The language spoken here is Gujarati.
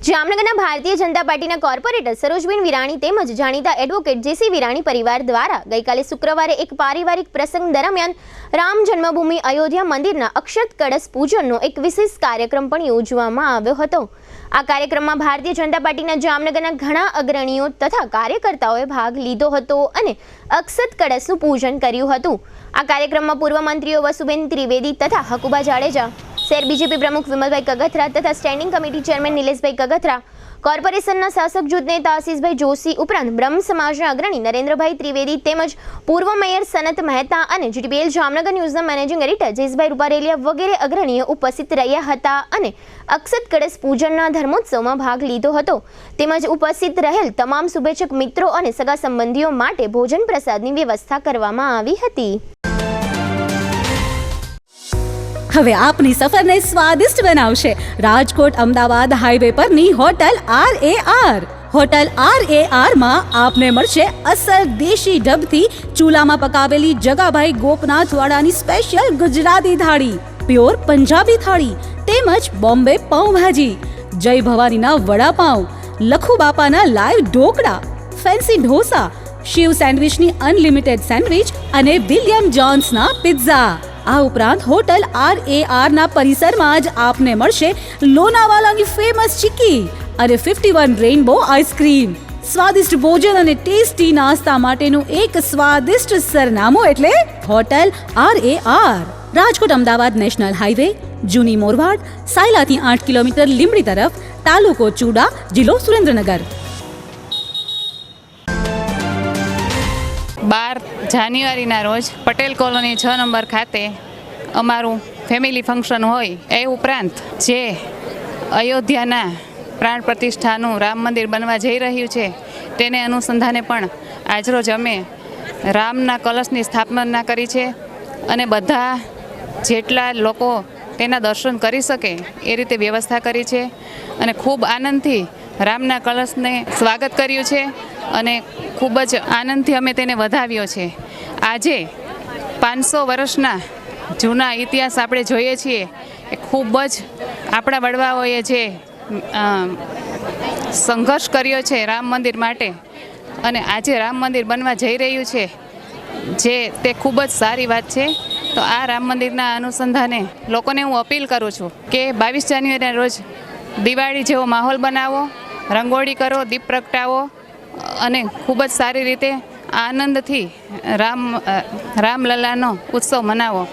જામનગરના ભારતીય જનતા પાર્ટીના કોર્પોરેટર સરોજબેન વિરાણી તેમજ જાણીતા એડવોકેટ જેસી વિરાણી પરિવાર દ્વારા ગઈકાલે શુક્રવારે એક પારિવારિક પ્રસંગ દરમિયાન રામ જન્મભૂમિ અયોધ્યા મંદિરના અક્ષત કળશ પૂજનનો એક વિશેષ કાર્યક્રમ પણ યોજવામાં આવ્યો હતો। આ કાર્યક્રમમાં ભારતીય જનતા પાર્ટીના જામનગરના ઘણા અગ્રણીઓ તથા કાર્યકર્તાઓએ ભાગ લીધો હતો અને અક્ષત કળશનું પૂજન કર્યું હતું। આ કાર્યક્રમમાં પૂર્વ મંત્રીઓ વસુબેન ત્રિવેદી તથા હકુબા જાડેજા, શહેર બીજેપી પ્રમુખ વિમલભાઈ કગથરા તથા સ્ટેન્ડિંગ કમિટી ચેરમેન નિલેશભાઈ કગથરા, કોર્પોરેશનના શાસક જૂથ નેતા આશીષભાઈ જોશી ઉપરાંત બ્રહ્મ સમાજના અગ્રણી નરેન્દ્રભાઈ ત્રિવેદી તેમજ પૂર્વ મેયર સનત મહેતા અને જીટીપીએલ જામનગર ન્યૂઝના મેનેજિંગ એડિટર જયેશભાઈ રૂપારેલિયા વગેરે અગ્રણીઓ ઉપસ્થિત રહ્યા હતા અને અક્ષત કળશ પૂજનના ધર્મોત્સવમાં ભાગ લીધો હતો। તેમજ ઉપસ્થિત રહેલ તમામ શુભેચ્છક મિત્રો અને સગા સંબંધીઓ માટે ભોજન પ્રસાદની વ્યવસ્થા કરવામાં આવી હતી। હવે આપની સફરને સ્વાદિષ્ટ બનાવશે રાજકોટ અમદાવાદ હાઈવે પરની હોટલ RAR। હોટલ RAR માં આપને મળશે અસલ દેશી ઢબથી ચૂલામાં પકાવેલી જગાભાઈ ગોપનાથવાડાની સ્પેશિયલ ગુજરાતી થાળી, પ્યોર પંજાબી થાળી તેમજ બોમ્બે પાઉંભાજી, જય ભવાનીના વડાપાઉં, લખુ બાપાના લાઈવ ઢોકળા, ફેન્સી ઢોસા, શિવ સેન્ડવિચની અનલિમિટેડ સેન્ડવિચ અને વિલિયમ જોન્સના પિઝા। આ ઉપરાંત હોટલ RAR ના પરિસરમાં જ આપને મળશે લોનાવાલાની ફેમસ ચીકી અને 51 રેઇનબો આઈસ્ક્રીમ। સ્વાદિષ્ટ ભોજન અને ટેસ્ટી નાસ્તા માટેનું એક સ્વાદિષ્ટ સરનામું એટલે hotel RAR, Rajkot Ahmedabad national highway, જૂની મોરવાડ, સાયલાથી 8 કિલોમીટર લીંબડી તરફ, તાલુકો ચૂડા, જિલ્લો સુરેન્દ્રનગર। 12 જાન્યુઆરીના રોજ પટેલ કોલોની 6 નંબર ખાતે અમારું ફેમિલી ફંક્શન હોય। એ ઉપરાંત જે અયોધ્યાના પ્રાણ પ્રતિષ્ઠાનું રામ મંદિર બનવા જઈ રહ્યું છે તેને અનુસંધાને પણ આજરોજ અમે રામના કલશની સ્થાપના કરી છે અને બધા જેટલા લોકો તેના દર્શન કરી શકે એ રીતે વ્યવસ્થા કરી છે અને ખૂબ આનંદથી રામના કલશને સ્વાગત કર્યું છે અને ખૂબ જ આનંદથી અમે તેને વધાવ્યો છે। આજે 500 વર્ષના જૂના ઇતિહાસ આપણે જોઈએ છીએ એ ખૂબ જ આપણા વડવાઓએ જે સંઘર્ષ કર્યો છે રામ મંદિર માટે અને આજે રામ મંદિર બનવા જઈ રહ્યું છે જે તે ખૂબ જ સારી વાત છે। તો આ રામ મંદિરના અનુસંધાને લોકોને હું અપીલ કરું છું કે 22 જાન્યુઆરીના રોજ દિવાળી જેવો માહોલ બનાવો, રંગોળી કરો, દીપ પ્રગટાવો અને ખૂબ જ સારી રીતે આનંદથી રામલલ્લાનો ઉત્સવ મનાવો।